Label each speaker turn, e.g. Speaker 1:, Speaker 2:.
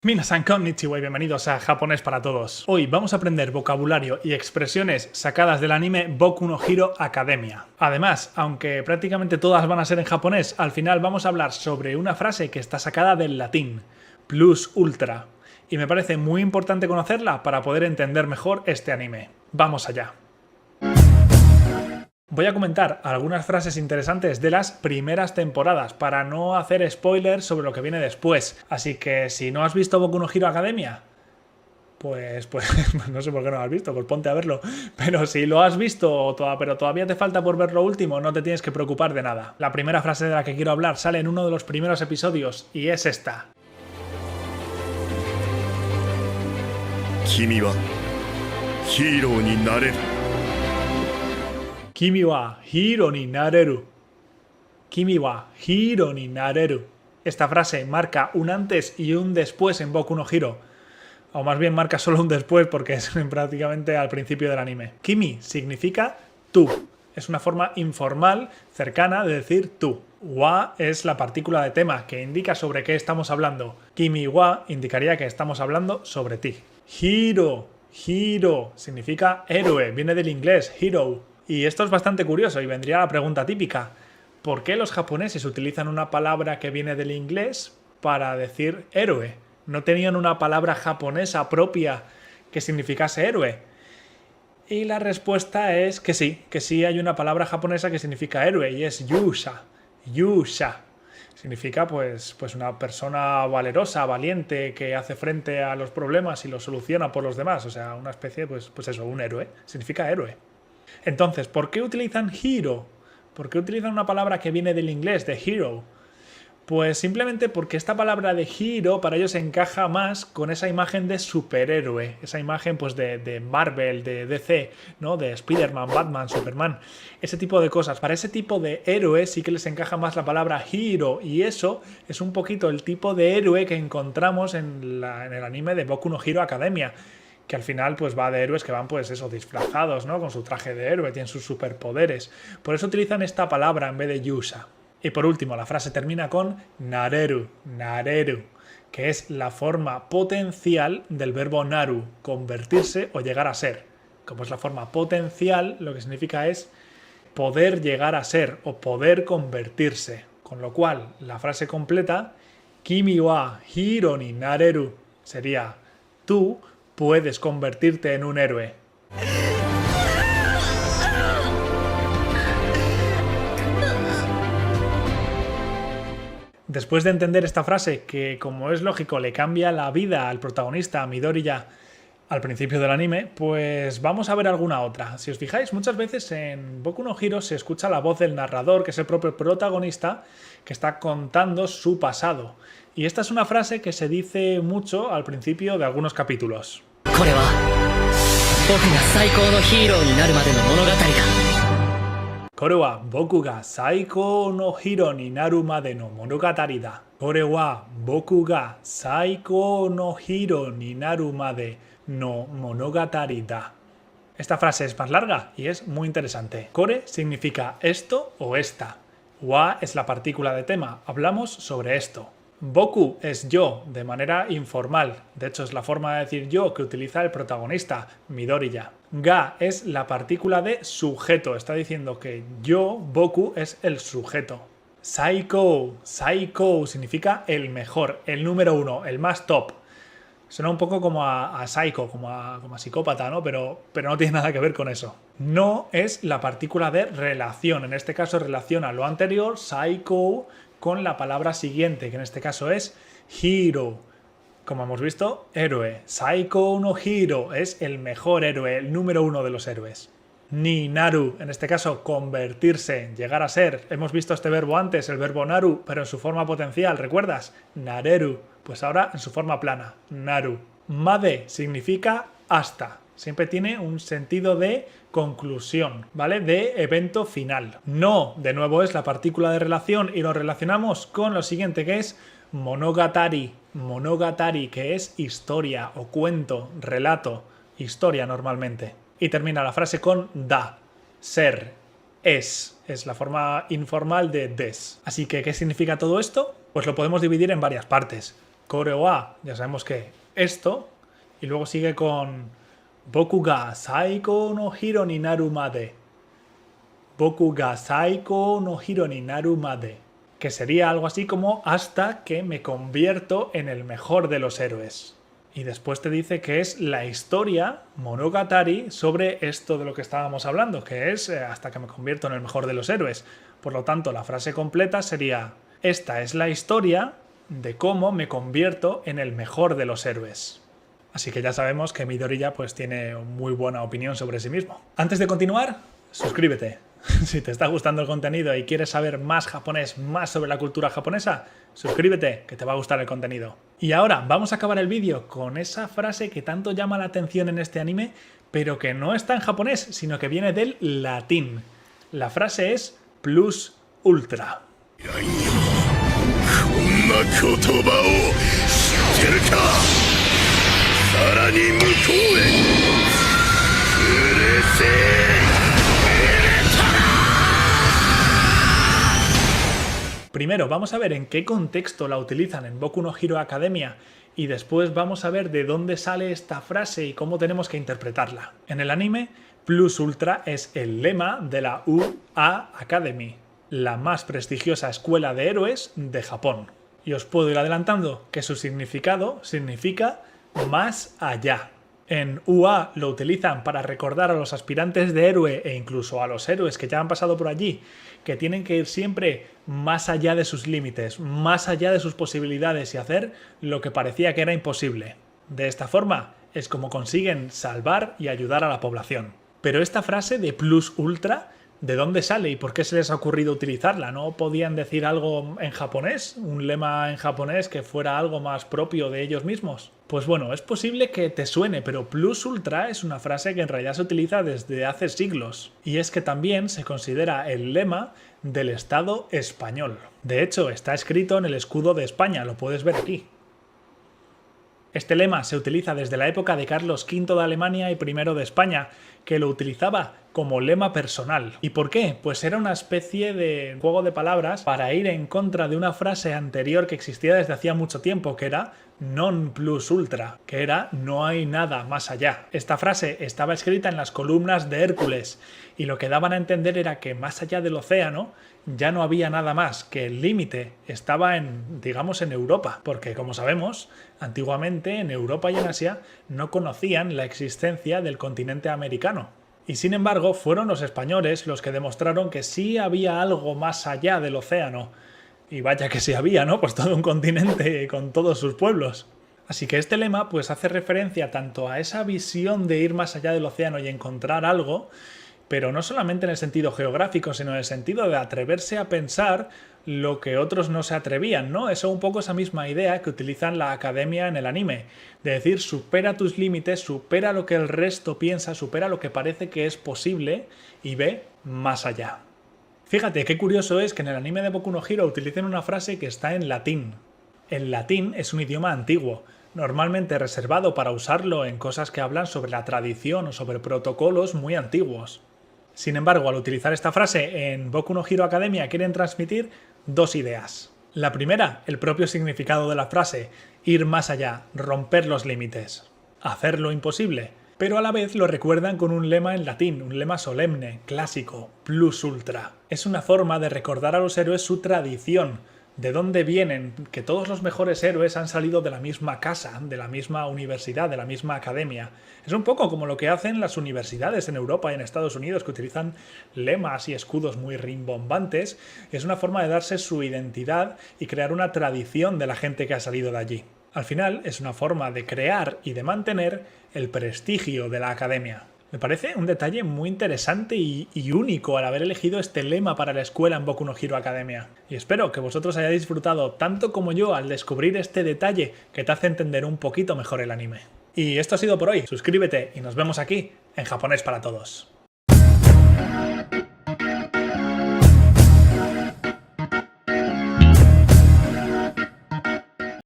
Speaker 1: Minasan konnichiwa y bienvenidos a Japonés para Todos. Hoy vamos a aprender vocabulario y expresiones sacadas del anime Boku no Hero Academia. Además, aunque prácticamente todas van a ser en japonés, al final vamos a hablar sobre una frase que está sacada del latín, plus ultra. Y me parece muy importante conocerla para poder entender mejor este anime. ¡Vamos allá! Voy a comentar algunas frases interesantes de las primeras temporadas para no hacer spoilers sobre lo que viene después. Así que si no has visto Boku no Hero Academia, pues no sé por qué no lo has visto, pues ponte a verlo. Pero si lo has visto, pero todavía te falta por ver lo último, no te tienes que preocupar de nada. La primera frase de la que quiero hablar sale en uno de los primeros episodios y es esta.
Speaker 2: Kimi wa hero ni nareru.
Speaker 1: Kimi wa hiro ni nareru. Kimi wa hiro ni nareru. Esta frase marca un antes y un después en Boku no Hero. O más bien marca solo un después porque es prácticamente al principio del anime. Kimi significa tú. Es una forma informal, cercana de decir tú. Wa es la partícula de tema que indica sobre qué estamos hablando. Kimi wa indicaría que estamos hablando sobre ti. Hiro. Hiro significa héroe. Viene del inglés hero. Y esto es bastante curioso y vendría la pregunta típica. ¿Por qué los japoneses utilizan una palabra que viene del inglés para decir héroe? ¿No tenían una palabra japonesa propia que significase héroe? Y la respuesta es que sí hay una palabra japonesa que significa héroe y es yusha. Yusha. Significa pues una persona valerosa, valiente, que hace frente a los problemas y los soluciona por los demás. O sea, una especie, pues eso, un héroe. Significa héroe. Entonces, ¿por qué utilizan hero? ¿Por qué utilizan una palabra que viene del inglés, de hero? Pues simplemente porque esta palabra de hero para ellos encaja más con esa imagen de superhéroe, esa imagen pues de Marvel, de DC, ¿no? De Spider-Man, Batman, Superman, ese tipo de cosas. Para ese tipo de héroe sí que les encaja más la palabra hero y eso es un poquito el tipo de héroe que encontramos en el anime de Boku no Hero Academia, que al final pues va de héroes que van pues eso, disfrazados, ¿no? Con su traje de héroe, tienen sus superpoderes. Por eso utilizan esta palabra en vez de yusha. Y por último, la frase termina con nareru, nareru, que es la forma potencial del verbo naru, convertirse o llegar a ser. Como es la forma potencial, lo que significa es poder llegar a ser o poder convertirse. Con lo cual, la frase completa, Kimi wa hiro ni nareru, sería tú puedes convertirte en un héroe. Después de entender esta frase, que como es lógico le cambia la vida al protagonista, a Midoriya, al principio del anime, pues vamos a ver alguna otra. Si os fijáis, muchas veces en Boku no Hero se escucha la voz del narrador, que es el propio protagonista, que está contando su pasado. Y esta es una frase que se dice mucho al principio de algunos capítulos. Kore wa boku ga saikou no hiro ni naru made no monogatari da. Kore wa boku ga saikou no hiro ni naru made no monogatari da. Esta frase es más larga y es muy interesante. Kore significa esto o esta. Wa es la partícula de tema. Hablamos sobre esto. Boku es yo, de manera informal. De hecho, es la forma de decir yo que utiliza el protagonista, Midoriya. Ga es la partícula de sujeto. Está diciendo que yo, Boku, es el sujeto. Saikou. Saikou significa el mejor, el número uno, el más top. Suena un poco como a psycho, como a psicópata, ¿no? Pero no tiene nada que ver con eso. No es la partícula de relación. En este caso relaciona lo anterior, saikou, con la palabra siguiente, que en este caso es hero. Como hemos visto, héroe. Saikou no hero es el mejor héroe, el número uno de los héroes. Ni naru, en este caso convertirse, llegar a ser. Hemos visto este verbo antes, el verbo naru, pero en su forma potencial, ¿recuerdas? Nareru, pues ahora en su forma plana, naru. Made significa hasta. Siempre tiene un sentido de conclusión, ¿vale? De evento final. No, de nuevo, es la partícula de relación y lo relacionamos con lo siguiente, que es monogatari. Monogatari, que es historia o cuento, relato, historia normalmente. Y termina la frase con da, ser, es la forma informal de des. Así que, ¿qué significa todo esto? Pues lo podemos dividir en varias partes. kore wa, ya sabemos que esto, y luego sigue con boku ga saiko no hiro ni naru made. Boku ga saiko no hiro ni naru made. Que sería algo así como hasta que me convierto en el mejor de los héroes. Y después te dice que es la historia monogatari sobre esto de lo que estábamos hablando, que es hasta que me convierto en el mejor de los héroes. Por lo tanto, la frase completa sería: esta es la historia de cómo me convierto en el mejor de los héroes. Así que ya sabemos que Midoriya pues tiene muy buena opinión sobre sí mismo. Antes de continuar, suscríbete. Si te está gustando el contenido y quieres saber más japonés, más sobre la cultura japonesa, suscríbete, que te va a gustar el contenido. Y ahora vamos a acabar el vídeo con esa frase que tanto llama la atención en este anime, pero que no está en japonés, sino que viene del latín. La frase es plus ultra. Primero vamos a ver en qué contexto la utilizan en Boku no Hero Academia y después vamos a ver de dónde sale esta frase y cómo tenemos que interpretarla. En el anime, Plus Ultra es el lema de la UA Academy, la más prestigiosa escuela de héroes de Japón. Y os puedo ir adelantando que su significado significa más allá. En UA lo utilizan para recordar a los aspirantes de héroe e incluso a los héroes que ya han pasado por allí, que tienen que ir siempre más allá de sus límites, más allá de sus posibilidades y hacer lo que parecía que era imposible. De esta forma es como consiguen salvar y ayudar a la población. Pero esta frase de plus ultra, ¿de dónde sale y por qué se les ha ocurrido utilizarla? ¿No podían decir algo en japonés? ¿Un lema en japonés que fuera algo más propio de ellos mismos? Pues bueno, es posible que te suene, pero plus ultra es una frase que en realidad se utiliza desde hace siglos. Y es que también se considera el lema del Estado español. De hecho, está escrito en el escudo de España, lo puedes ver aquí. Este lema se utiliza desde la época de Carlos V de Alemania y I de España, que lo utilizaba como lema personal. ¿Y por qué? Pues era una especie de juego de palabras para ir en contra de una frase anterior que existía desde hacía mucho tiempo, que era non plus ultra, que era no hay nada más allá. Esta frase estaba escrita en las columnas de Hércules y lo que daban a entender era que más allá del océano ya no había nada más, que el límite estaba digamos, en Europa, porque como sabemos, antiguamente en Europa y en Asia no conocían la existencia del continente americano. Y sin embargo, fueron los españoles los que demostraron que sí había algo más allá del océano. Y vaya que sí había, ¿no? Pues todo un continente con todos sus pueblos. Así que este lema pues hace referencia tanto a esa visión de ir más allá del océano y encontrar algo, pero no solamente en el sentido geográfico, sino en el sentido de atreverse a pensar lo que otros no se atrevían, ¿no? Eso un poco esa misma idea que utilizan la academia en el anime, de decir, supera tus límites, supera lo que el resto piensa, supera lo que parece que es posible y ve más allá. Fíjate qué curioso es que en el anime de Boku no Hero utilicen una frase que está en latín. El latín es un idioma antiguo, normalmente reservado para usarlo en cosas que hablan sobre la tradición o sobre protocolos muy antiguos. Sin embargo, al utilizar esta frase en Boku no Hero Academia quieren transmitir dos ideas. La primera, el propio significado de la frase, ir más allá, romper los límites, hacer lo imposible, pero a la vez lo recuerdan con un lema en latín, un lema solemne, clásico, plus ultra. Es una forma de recordar a los héroes su tradición, de dónde vienen, que todos los mejores héroes han salido de la misma casa, de la misma universidad, de la misma academia. Es un poco como lo que hacen las universidades en Europa y en Estados Unidos, que utilizan lemas y escudos muy rimbombantes. Es una forma de darse su identidad y crear una tradición de la gente que ha salido de allí. Al final, es una forma de crear y de mantener el prestigio de la academia. Me parece un detalle muy interesante y único al haber elegido este lema para la escuela en Boku no Hero Academia. Y espero que vosotros hayáis disfrutado tanto como yo al descubrir este detalle que te hace entender un poquito mejor el anime. Y esto ha sido por hoy. Suscríbete y nos vemos aquí en Japonés para Todos.